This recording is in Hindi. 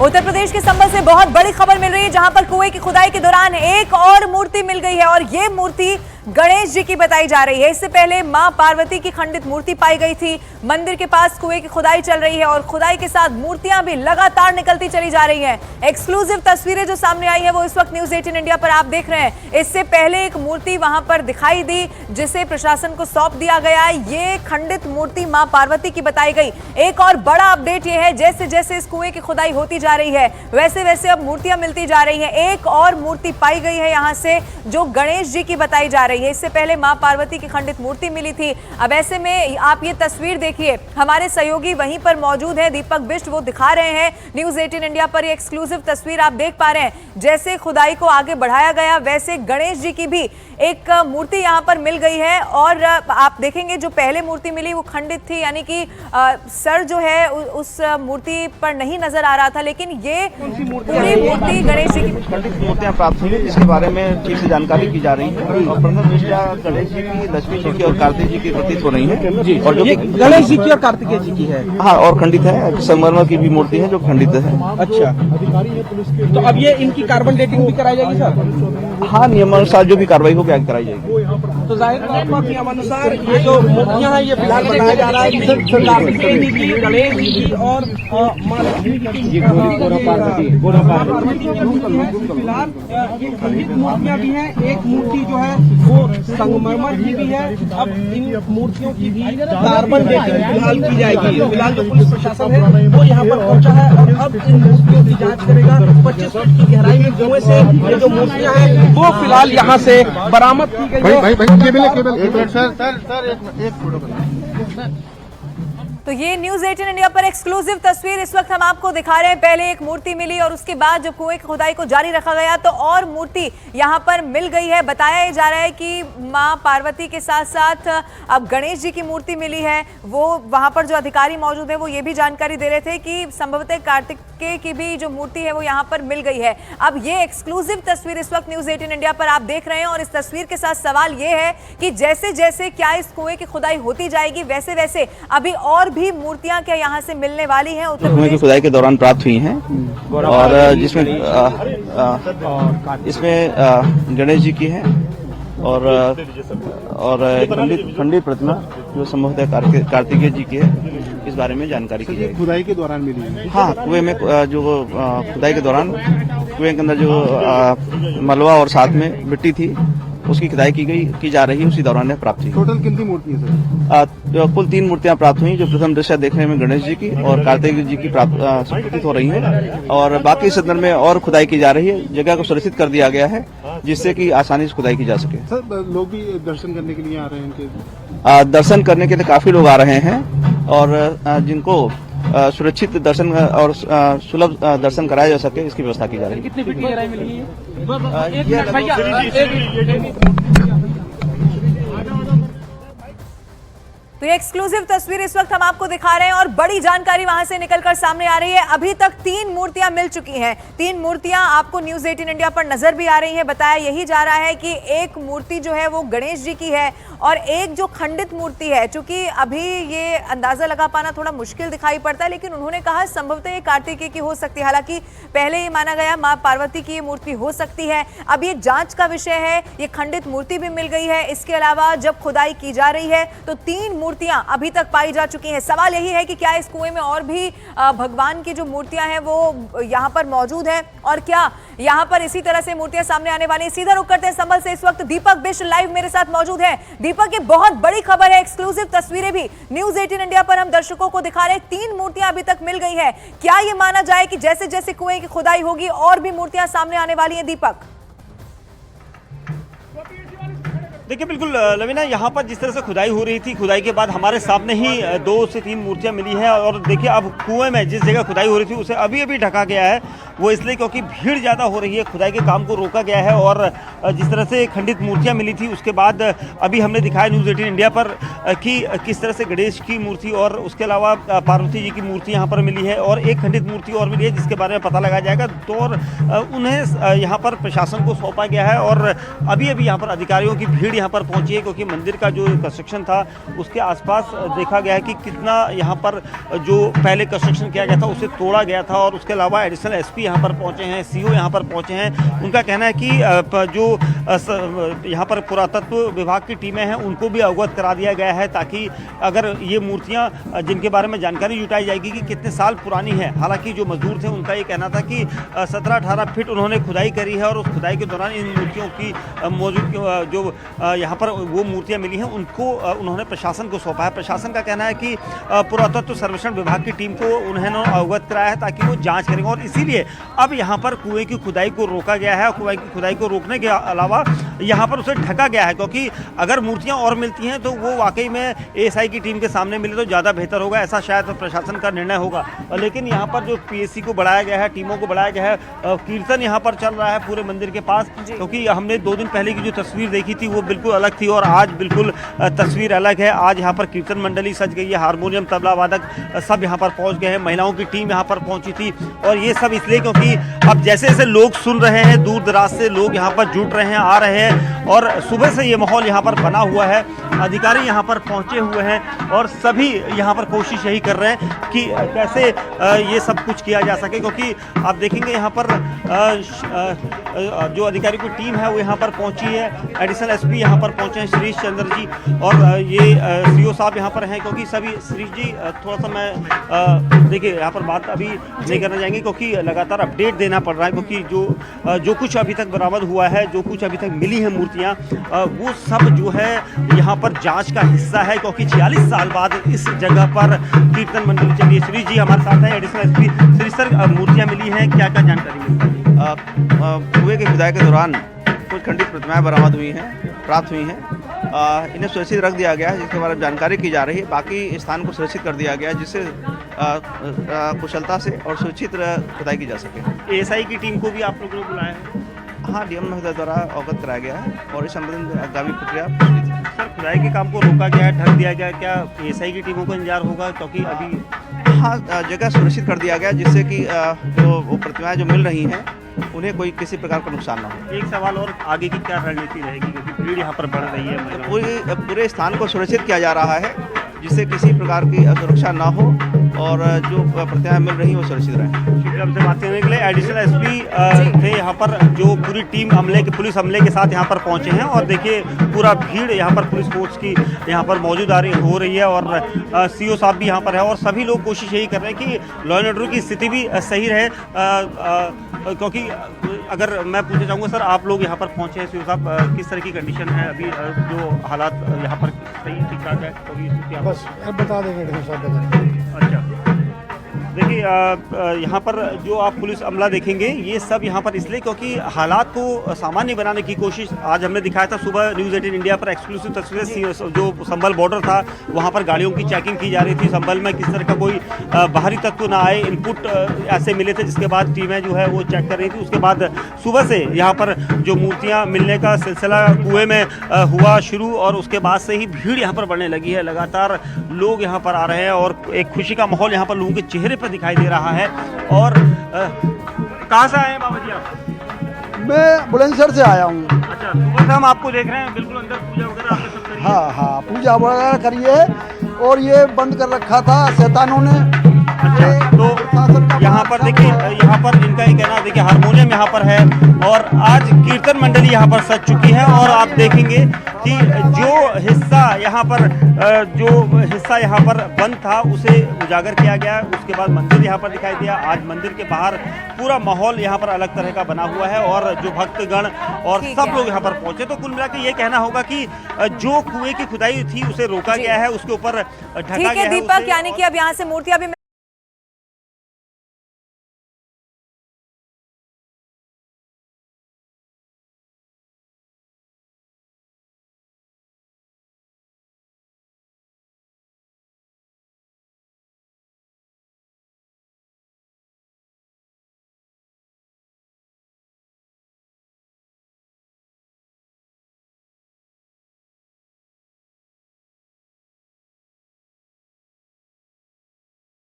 उत्तर प्रदेश के संबल से बहुत बड़ी खबर मिल रही है, जहां पर कुएं की खुदाई के दौरान एक और मूर्ति मिल गई है और ये मूर्ति गणेश जी की बताई जा रही है। इससे पहले मां पार्वती की खंडित मूर्ति पाई गई थी। मंदिर के पास कुएं की खुदाई चल रही है और खुदाई के साथ मूर्तियां भी लगातार निकलती चली जा रही हैं। एक्सक्लूसिव तस्वीरें जो सामने आई है वो इस वक्त न्यूज़ 18 इंडिया पर आप देख रहे हैं। इससे पहले एक मूर्ति वहां पर दिखाई दी जिसे प्रशासन को सौंप दिया गया। ये खंडित मूर्ति मां पार्वती की बताई गई। एक और बड़ा अपडेट ये है, जैसे जैसे इस कुएं की खुदाई होती जा रही है वैसे वैसे अब मूर्तियां मिलती जा रही हैं। एक और मूर्ति पाई गई है यहां से जो गणेश जी की बताई जा रही है। इससे पहले मां पार्वती की खंडित मूर्ति मिली थी। अब ऐसे में आप ये तस्वीर देखिए, हमारे सहयोगी वहीं पर मौजूद है, दीपक बिष्ट, वो दिखा रहे हैं न्यूज़ 18 इंडिया पर। ये एक्सक्लूसिव तस्वीर आप देख पा रहे हैं। जैसे खुदाई को आगे बढ़ाया गया वैसे गणेश जी की भी एक मूर्ति यहां पर मिल गई है और आप देखेंगे जो पहले मूर्ति मिली वो खंडित थी, यानी कि सर जो है उस मूर्ति पर नहीं नजर आ रहा था, लेकिन ये पूरी मूर्ति गणेश जी की खंडित मूर्तियां प्राप्त हुई जिसके बारे में ठीक से जानकारी की जा रही है और प्रथम दृष्टया गणेश जी की, लक्ष्मी जी की और कार्तिक जी की प्रतीत हो रही है जी। और जो गणेश जी की और कार्तिकेय जी की है, हाँ, और खंडित है। संगमरमर की भी मूर्ति है जो खंडित है। अच्छा, तो अब ये इनकी कार्बन डेटिंग भी कराई जाएगी सर? हाँ, नियमानुसार जो भी कार्रवाई होगी आगे कराई जाएगी। तो जाहिर तौर पर नियमानुसार ये जो मूर्तियां हैं ये फिलहाल बनाया जा रहा है कार्तिकेय जी की, गणेश जी की और मां लक्ष्मी की। फिलहाल ये खंडित मूर्तियां भी हैं। एक मूर्ति जो है वो संगमरमर की भी है। अब इन मूर्तियों की भी कार्बन डेटिंग फिलहाल की जाएगी। फिलहाल जो पुलिस प्रशासन है वो यहाँ पर पहुंचा है और अब इन मूर्तियों की जांच करेगा। 25 फुट की गहराई में कुएं से ये जो मूर्तियां हैं वो फिलहाल यहाँ से बरामद की गई है। तो ये न्यूज़ 18 इंडिया पर एक्सक्लूसिव तस्वीर इस वक्त हम आपको दिखा रहे हैं। पहले एक मूर्ति मिली और उसके बाद जब कुएं की खुदाई को जारी रखा गया तो और मूर्ति यहां पर मिल गई है। बताया जा रहा है कि मां पार्वती के साथ साथ अब गणेश जी की मूर्ति मिली है। वो वहां पर जो अधिकारी मौजूद है वो ये भी जानकारी दे रहे थे कि संभवतः कार्तिकेय की भी जो मूर्ति है वो यहाँ पर मिल गई है। अब ये एक्सक्लूसिव तस्वीर इस वक्त न्यूज़ 18 इंडिया पर आप देख रहे हैं और इस तस्वीर के साथ सवाल ये है कि जैसे जैसे क्या इस कुएं की खुदाई होती जाएगी वैसे वैसे अभी और भी मूर्तियां क्या यहाँ से मिलने वाली हैं उत्तर प्रदेश की खुदाई के दौरान प्राप्त हुई हैं और जिसमें इसमें गणेश जी की है और खंडित प्रतिमा जो संभवतः कार्तिकेय जी की है। इस बारे में जानकारी की जाएगी। खुदाई के दौरान मिली है? हाँ, कुएं में जो खुदाई के दौरान कुएं के अंदर जो मलबा और साथ में मिट्टी थी उसकी खुदाई की जा रही है, उसी दौरान प्राप्त हुई। टोटल कितनी मूर्तियां सर? कुल 3 मूर्तियां प्राप्त हुई जो प्रथम दृष्टया देखने में गणेश जी की और कार्तिक जी की प्रतीत हो रही हैं और बाकी इस संदर्भ में और खुदाई की जा रही है। जगह को सुरक्षित कर दिया गया है जिससे कि आसानी से खुदाई की जा सके। सर, लोग भी दर्शन करने के लिए आ रहे हैं इनके? दर्शन करने के लिए काफी लोग आ रहे हैं और जिनको सुरक्षित दर्शन और सुलभ दर्शन कराया जा सके इसकी व्यवस्था की जा रही है। कितनी फीट की गहराई मिली है? तो ये एक्सक्लूसिव तस्वीर इस वक्त हम आपको दिखा रहे हैं और बड़ी जानकारी वहां से निकलकर सामने आ रही है। अभी तक 3 मूर्तियां मिल चुकी हैं। 3 मूर्तियां आपको न्यूज़ 18 इंडिया पर नजर भी आ रही है। बताया यही जा रहा है कि एक मूर्ति जो है वो गणेश जी की है और एक जो खंडित मूर्ति है, चूंकि अभी ये अंदाजा लगा पाना थोड़ा मुश्किल दिखाई पड़ता है, लेकिन उन्होंने कहा संभवतः ये कार्तिकेय की हो सकती है। हालांकि पहले ही माना गया मां पार्वती की ये मूर्ति हो सकती है। अब ये जांच का विषय है। ये खंडित मूर्ति भी मिल गई है। इसके अलावा जब खुदाई की जा रही है तो 3 मूर्तियां अभी तक पाई जा चुकी हैं। सवाल यही है कि क्या इस कुएं में और भी भगवान की जो मूर्तियां हैं वो यहाँ पर मौजूद हैं और क्या यहाँ पर इसी तरह से मूर्तियां सामने आने वाली हैं। सीधा रुक करते हैं संभल से। इस वक्त दीपक बिष्ट लाइव मेरे साथ मौजूद है। दीपक, ये बहुत बड़ी खबर है, एक्सक्लूसिव तस्वीरें भी न्यूज़ 18 इंडिया पर हम दर्शकों को दिखा रहे हैं। 3 मूर्तियां अभी तक मिल गई है। क्या ये माना जाए कि जैसे जैसे कुएं की खुदाई होगी और भी मूर्तियां सामने आने वाली हैं? दीपक, देखिए, बिल्कुल लवीना, यहाँ पर जिस तरह से खुदाई हो रही थी, खुदाई के बाद हमारे सामने ही 2 से 3 मूर्तियाँ मिली हैं और देखिए अब कुएं में जिस जगह खुदाई हो रही थी उसे अभी ढका गया है वो इसलिए क्योंकि भीड़ ज़्यादा हो रही है, खुदाई के काम को रोका गया है। और जिस तरह से खंडित मूर्तियाँ मिली थी उसके बाद अभी हमने दिखाया न्यूज़ 18 इंडिया पर कि किस तरह से गणेश की मूर्ति और उसके अलावा पार्वती जी की मूर्ति यहाँ पर मिली है और एक खंडित मूर्ति और मिली है जिसके बारे में पता लगाया जाएगा। तो और उन्हें यहाँ पर प्रशासन को सौंपा गया है और अभी अभी यहाँ पर अधिकारियों की भीड़ यहाँ पर पहुँची है क्योंकि मंदिर का जो कंस्ट्रक्शन था उसके आसपास देखा गया है कि कितना यहाँ पर जो पहले कंस्ट्रक्शन किया गया था उसे तोड़ा गया था। और उसके अलावा एडिशनल एसपी यहाँ पर पहुँचे हैं, सीओ यहाँ पर पहुँचे हैं। उनका कहना है कि जो यहाँ पर पुरातत्व विभाग की टीमें हैं उनको भी अवगत करा दिया गया है ताकि अगर ये मूर्तियाँ जिनके बारे में जानकारी जुटाई जाएगी कि कितने साल पुरानी है। हालांकि जो मजदूर थे उनका ये कहना था कि 17-18 फीट उन्होंने खुदाई करी है और उस खुदाई के दौरान इन मूर्तियों की मौजूद जो यहाँ पर वो मूर्तियाँ मिली हैं उनको उन्होंने प्रशासन को सौंपा है। प्रशासन का कहना है कि पुरातत्व सर्वेक्षण विभाग की टीम को उन्होंने अवगत कराया है ताकि वो जांच करेंगे और इसीलिए अब यहाँ पर कुएं की खुदाई को रोका गया है। कुएं की खुदाई को रोकने के अलावा यहाँ पर उसे ढका गया है क्योंकि अगर मूर्तियाँ और मिलती हैं तो वो वाकई में एएसआई की टीम के सामने मिले तो ज़्यादा बेहतर होगा, ऐसा शायद प्रशासन का निर्णय होगा। लेकिन यहाँ पर जो पीएससी को बढ़ाया गया है, टीमों को बढ़ाया गया है, कीर्तन यहाँ पर चल रहा है पूरे मंदिर के पास क्योंकि हमने 2 दिन पहले की जो तस्वीर देखी थी वो बिल्कुल अलग थी और आज बिल्कुल तस्वीर अलग है। आज यहाँ पर कीर्तन मंडली सज गई है, हारमोनियम तबला वादक सब यहाँ पर पहुँच गए हैं, महिलाओं की टीम यहाँ पर पहुँची थी और ये सब इसलिए क्योंकि अब जैसे जैसे लोग सुन रहे हैं, दूर दराज से लोग यहाँ पर जुट रहे हैं, आ रहे हैं और सुबह से ये माहौल यहाँ पर बना हुआ है। अधिकारी यहाँ पर पहुँचे हुए हैं और सभी यहाँ पर कोशिश यही कर रहे हैं कि कैसे ये सब कुछ किया जा सके क्योंकि आप देखेंगे यहाँ पर जो अधिकारी की टीम है वो यहाँ पर पहुँची है। एडिशनल एसपी यहाँ पर पहुँचे हैं श्रीश चंद्र जी और ये सीओ साहब यहाँ पर हैं क्योंकि सभी श्रीश जी थोड़ा सा मैं देखिए यहाँ पर बात अभी नहीं करना चाहेंगे क्योंकि लगातार अपडेट देना पड़ रहा है क्योंकि जो कुछ अभी तक बरामद हुआ है, जो कुछ अभी तक मिली है मूर्तियाँ वो सब जो है यहाँ पर जांच का हिस्सा है क्योंकि 46 साल बाद इस जगह पर कीर्तन मंडली चली है। श्री जी हमारे साथ हैं, एडिशनल एसपी। श्री सर, मूर्तियाँ मिली हैं, क्या क्या जानकारी मिली? कुएं की खुदाई के दौरान कुछ खंडित प्रतिमाएं बरामद हुई हैं, प्राप्त हुई हैं। इन्हें सुरक्षित रख दिया गया है जिसके बारे में जानकारी की जा रही है। बाकी स्थान को सुरक्षित कर दिया गया है जिससे कुशलता से और सुरक्षित खुदाई की जा सके। एएसआई की टीम को भी आप लोगों ने बुलाया है? हाँ, डीएम महोदय द्वारा अवगत कराया गया है और इस संबंध आगामी प्रक्रिया। सर, खुदाई के काम को रोका गया है, ढक दिया गया, क्या एएसआई की टीमों को इंतजार होगा क्योंकि अभी? हाँ, जगह सुरक्षित कर दिया गया जिससे कि जो वो प्रतिमाएं जो मिल रही हैं उन्हें कोई किसी प्रकार का नुकसान ना हो। एक सवाल और, आगे की क्या रणनीति रहेगी क्योंकि भीड़ यहाँ पर बढ़ रही है? पूरे स्थान को सुरक्षित किया जा रहा है जिससे किसी प्रकार की असुरक्षा ना हो और जो प्रतिमाएं मिल रही हैं वो सुरक्षित रहें। से बात करने के लिए एडिशनल एसपी थे यहाँ पर, जो पूरी टीम पुलिस हमले के साथ यहाँ पर पहुँचे हैं और देखिए पूरा भीड़ यहाँ पर पुलिस फोर्स की यहाँ पर मौजूद हो रही है और सीओ साहब भी यहाँ पर है और सभी लोग कोशिश यही कर रहे हैं कि लॉ एंड ऑर्डर की स्थिति भी सही रहे क्योंकि अगर मैं पूछना चाहूँगा सर, आप लोग यहाँ पर पहुँचे हैं, सीओ साहब किस तरह की कंडीशन है अभी, जो हालात यहाँ पर सही ठीक ठाक है तो बस अब बता देंगे सब। अच्छा, देखिए यहाँ पर जो आप पुलिस अमला देखेंगे ये सब यहाँ पर इसलिए क्योंकि हालात को सामान्य बनाने की कोशिश आज हमने दिखाया था सुबह न्यूज़ 18 इंडिया पर एक्सक्लूसिव तस्वीरें। जो संभल बॉर्डर था वहाँ पर गाड़ियों की चेकिंग की जा रही थी, संभल में किस तरह का कोई बाहरी तत्व ना आए, इनपुट ऐसे मिले थे जिसके बाद टीमें जो है वो चेक कर रही थी। उसके बाद सुबह से यहाँ पर जो मूर्तियाँ मिलने का सिलसिला कुएँ में हुआ शुरू और उसके बाद से ही भीड़ यहाँ पर बढ़ने लगी है। लगातार लोग यहाँ पर आ रहे हैं और एक खुशी का माहौल यहाँ पर लोगों के चेहरे पर दिखाई दे रहा है। और कहाँ से आए हैं बाबा जी आप? मैं बुलंदशहर से आया हूँ। अच्छा, सुबह से हम आपको देख रहे हैं, बिल्कुल अंदर पूजा वगैरह आपने सब करी है? हाँ, पूजा वगैरह करी है और ये बंद कर रखा था शैतानों ने। अच्छा, तो यहाँ पर देखिए, यहाँ पर इनका ही कहना, देखिए हारमोनियम यहाँ पर है और आज कीर्तन मंडली यहाँ पर सज चुकी है और आप देखेंगे कि जो हिस्सा यहाँ पर बंद था उसे उजागर किया गया। उसके बाद मंदिर यहाँ पर दिखाई दिया। आज मंदिर के बाहर पूरा माहौल यहाँ पर अलग तरह का बना हुआ है और जो भक्तगण और सब लोग यहाँ पर पहुंचे। तो कुल मिला के ये कहना होगा कि जो कुएं की खुदाई थी उसे रोका गया है, उसके ऊपर ढका गया है। दीपक, यानी कि अब यहाँ से मूर्तियां भी